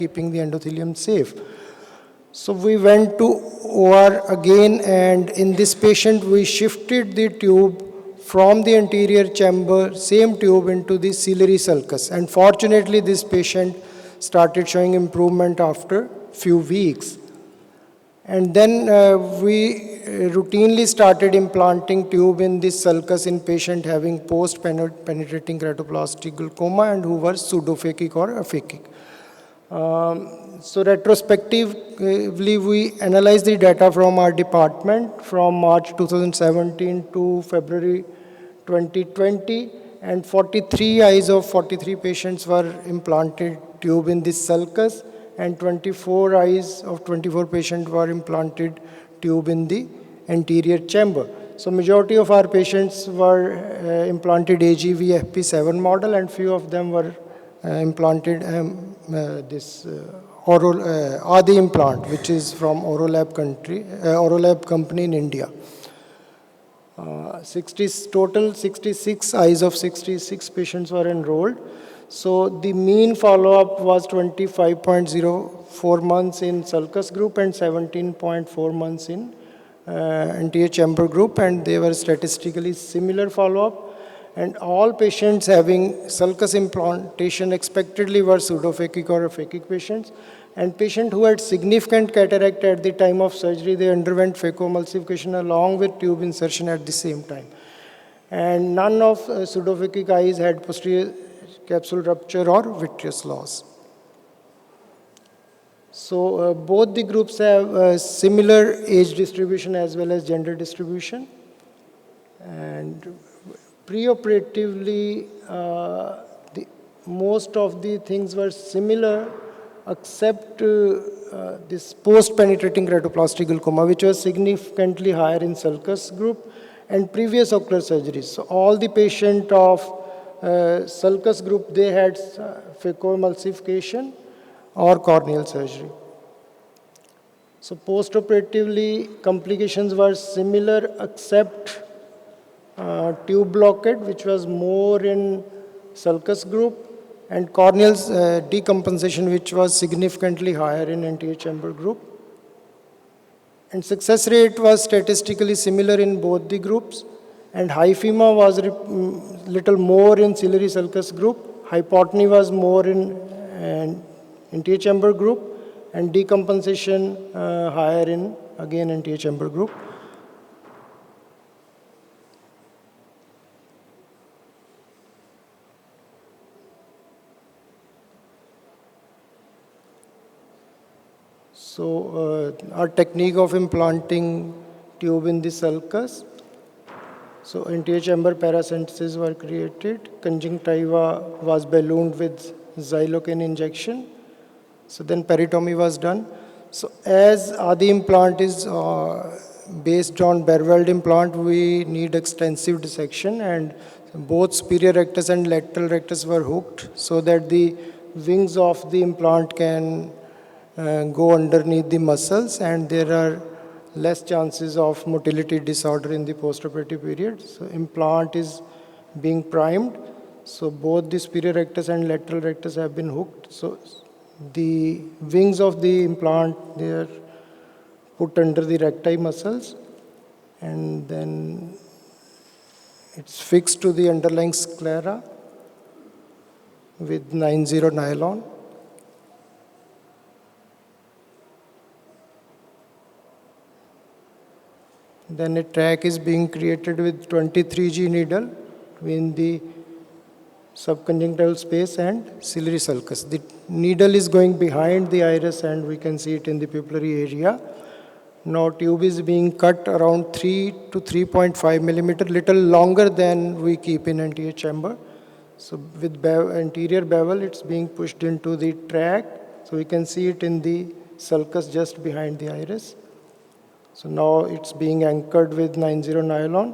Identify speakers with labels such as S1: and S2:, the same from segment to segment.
S1: keeping the endothelium safe. So we went to OR again, and in this patient we shifted the tube from the anterior chamber, same tube, into the ciliary sulcus. And fortunately this patient started showing improvement after few weeks. And then we routinely started implanting tube in this sulcus in patient having post-penetrating keratoplastic glaucoma and who were pseudophakic or aphakic. So retrospectively, we analyzed the data from our department from March 2017 to February 2020, and 43 eyes of 43 patients were implanted tube in this sulcus, and 24 eyes of 24 patients were implanted tube in the anterior chamber. So majority of our patients were implanted AGV FP7 model, and few of them were implanted this oral Adi implant, which is from Orolab company in India. 66 eyes of 66 patients were enrolled. So the mean follow-up was 25.04 months in sulcus group and 17.4 months in anterior chamber group, and they were statistically similar follow-up. And all patients having sulcus implantation expectedly were pseudophakic or aphakic patients. And patient who had significant cataract at the time of surgery, they underwent phacoemulsification along with tube insertion at the same time. And none of pseudophakic eyes had posterior capsule rupture or vitreous loss. So both the groups have similar age distribution as well as gender distribution. And preoperatively, most of the things were similar except this post-penetrating keratoplastic glaucoma, which was significantly higher in sulcus group, and previous ocular surgeries. So all the patient of sulcus group, they had phacoemulsification or corneal surgery. So post-operatively, complications were similar except tube blockade, which was more in sulcus group, and corneal decompensation, which was significantly higher in anterior chamber group. And success rate was statistically similar in both the groups, and hyphema was little more in ciliary sulcus group, hypotony was more in anterior chamber group, and decompensation higher in, again, anterior chamber group. So our technique of implanting tube in the sulcus. So anterior chamber paracenteses were created. Conjunctiva was ballooned with xylocaine injection. So then peritomy was done. So as Adi implant is based on Berwald implant, we need extensive dissection, and both superior rectus and lateral rectus were hooked so that the wings of the implant can go underneath the muscles, and there are less chances of motility disorder in the postoperative period. So implant is being primed. So both the superior rectus and lateral rectus have been hooked. So the wings of the implant, they are put under the recti muscles, and then it's fixed to the underlying sclera with 90 nylon. Then a track is being created with 23G needle between the subconjunctival space and ciliary sulcus. The needle is going behind the iris, and we can see it in the pupillary area. Now tube is being cut around 3 to 3.5 millimeter, little longer than we keep in anterior chamber. So with anterior bevel, it's being pushed into the track. So we can see it in the sulcus just behind the iris. So now it's being anchored with 90 nylon,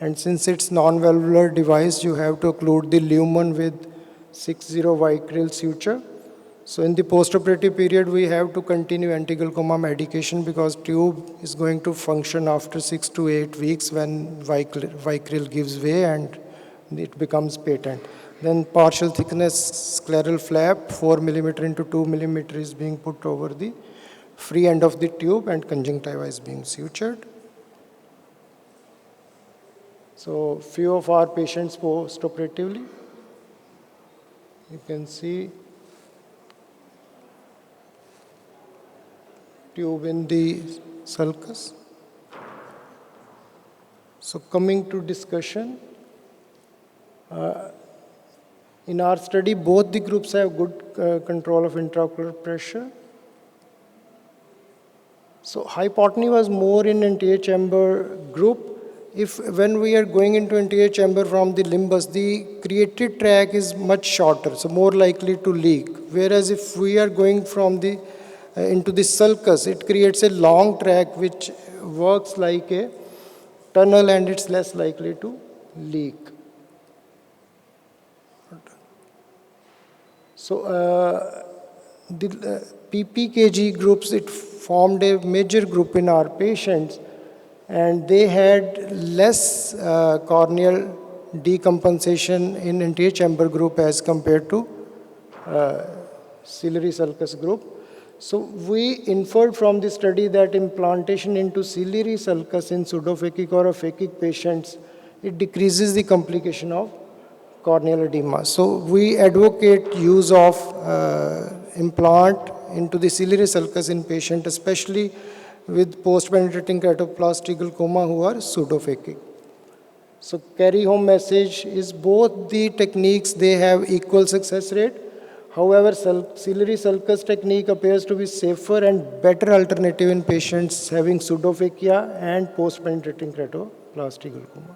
S1: and since it's non-valvular device, you have to occlude the lumen with 60 vicryl suture. So in the postoperative period, we have to continue anti-glaucoma medication because tube is going to function after 6 to 8 weeks when vicryl gives way and it becomes patent. Then partial thickness scleral flap, 4 millimeter into 2 millimeter is being put over the free end of the tube and conjunctiva is being sutured. So few of our patients post-operatively, you can see tube in the sulcus. So coming to discussion, in our study, both the groups have good control of intraocular pressure. So hypotony was more in anterior chamber group. When we are going into anterior chamber from the limbus, the created track is much shorter, so more likely to leak. Whereas if we are going from the into the sulcus, it creates a long track which works like a tunnel and it's less likely to leak. So the PPKG groups, it formed a major group in our patients, and they had less corneal decompensation in anterior chamber group as compared to ciliary sulcus group. So we inferred from the study that implantation into ciliary sulcus in pseudophakic or aphakic patients, it decreases the complication of corneal edema. So we advocate use of implant into the ciliary sulcus in patients, especially with post-penetrating keratoplasty glaucoma who are pseudophakic. So carry home message is both the techniques, they have equal success rate. However, ciliary sulcus technique appears to be safer and better alternative in patients having pseudophakia and post-penetrating keratoplasty glaucoma.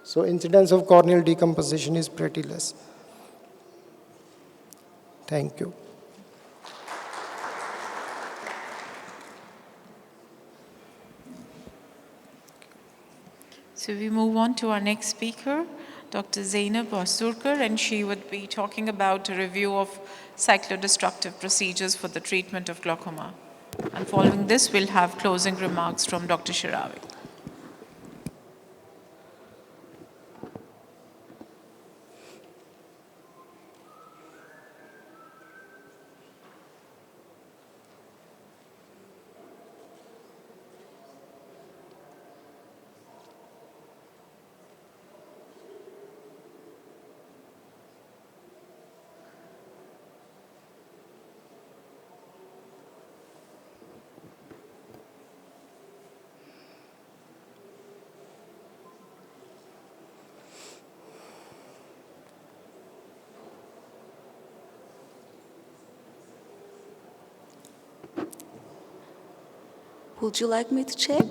S1: So incidence of corneal decomposition is pretty less. Thank you.
S2: So we move on to our next speaker, Dr. Zainab Osurkar, and she would be talking about a review of cyclodestructive procedures for the treatment of glaucoma. And following this, we'll have closing remarks from Dr. Shiravi.
S3: Would you like me to check?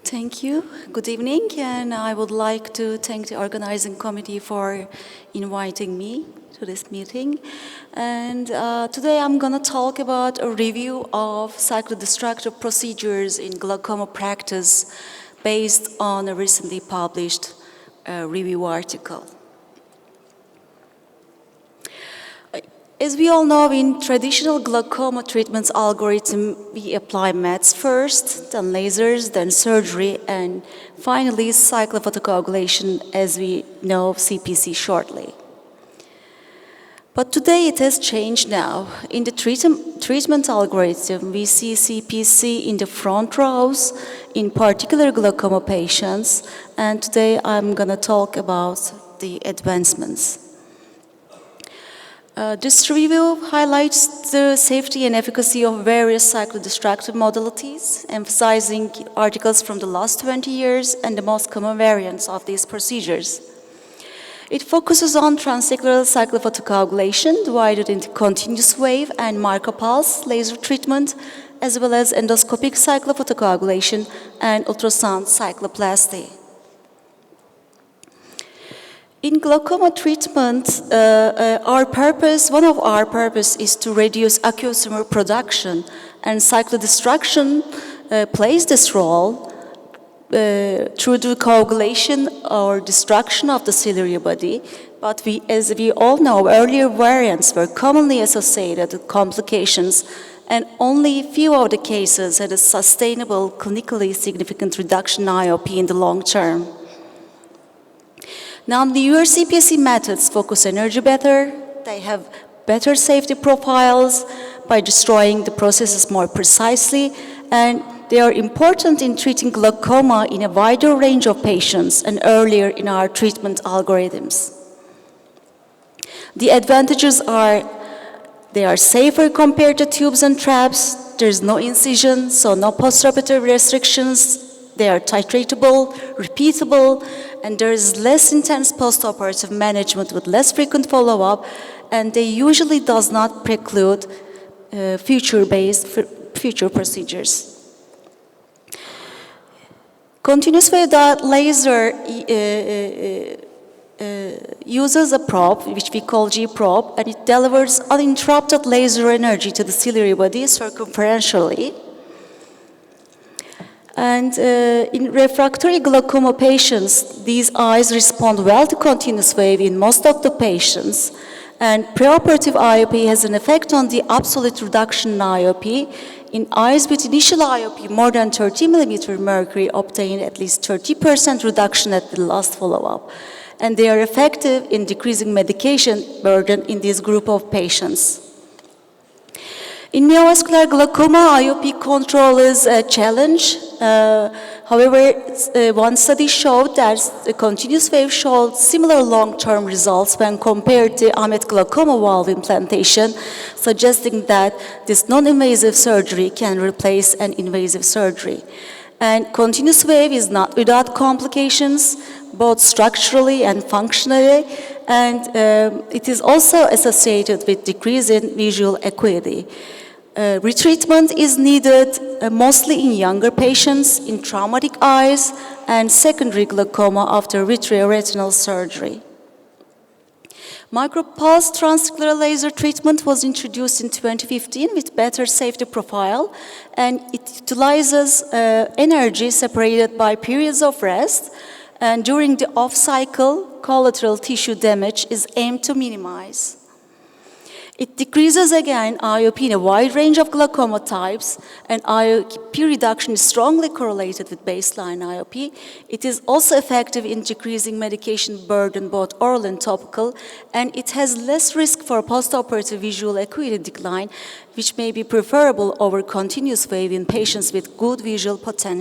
S3: Thank you. Good evening, and I would like to thank the organizing committee for inviting me to this meeting. And today I'm going to talk about a review of cyclodestructive procedures in glaucoma practice based on a recently published review article. As we all know, in traditional glaucoma treatments algorithm, we apply meds first, then lasers, then surgery, and finally cyclophotocoagulation, as we know CPC shortly. But today it has changed now. In the treatment algorithm, we see CPC in the front rows, in particular glaucoma patients, and today I'm going to talk about the advancements. This review highlights the safety and efficacy of various cyclodestructive modalities, emphasizing articles from the last 20 years and the most common variants of these procedures. It focuses on transsacral cyclophotocoagulation, divided into continuous wave and micropulse laser treatment, as well as endoscopic cyclophotocoagulation and ultrasound cycloplasty. In glaucoma treatment, one of our purpose is to reduce aqueous humor production, and cyclodestruction plays this role through the coagulation or destruction of the ciliary body. But as we all know, earlier variants were commonly associated with complications, and only few of the cases had a sustainable, clinically significant reduction in IOP in the long term. Now, the newer CPSC methods focus energy better. They have better safety profiles by destroying the processes more precisely, and they are important in treating glaucoma in a wider range of patients and earlier in our treatment algorithms. The advantages are they are safer compared to tubes and traps. There's no incision, so no postoperative restrictions. They are titratable, repeatable, and there is less intense postoperative management with less frequent follow-up, and they usually does not preclude future procedures. Continuous wave laser uses a probe, which we call G-probe, and it delivers uninterrupted laser energy to the ciliary body circumferentially. And in refractory glaucoma patients, these eyes respond well to continuous wave in most of the patients. And preoperative IOP has an effect on the absolute reduction in IOP. In eyes with initial IOP more than 30 millimeter mercury obtain at least 30% reduction at the last follow-up. And they are effective in decreasing medication burden in this group of patients. In neovascular glaucoma, IOP control is a challenge. However, one study showed that the continuous wave showed similar long-term results when compared to Ahmet glaucoma valve implantation, suggesting that this non-invasive surgery can replace an invasive surgery. And continuous wave is not without complications, both structurally and functionally, and it is also associated with decrease in visual acuity. Retreatment is needed mostly in younger patients, in traumatic eyes, and secondary glaucoma after vitreoretinal surgery. Micropulse transscleral laser treatment was introduced in 2015 with better safety profile, and it utilizes energy separated by periods of rest, and during the off-cycle, collateral tissue damage is aimed to minimize. It decreases again IOP in a wide range of glaucoma types, and IOP reduction is strongly correlated with baseline IOP. It is also effective in decreasing medication burden, both oral and topical, and it has less risk for postoperative visual acuity decline, which may be preferable over continuous wave in patients with good visual potential.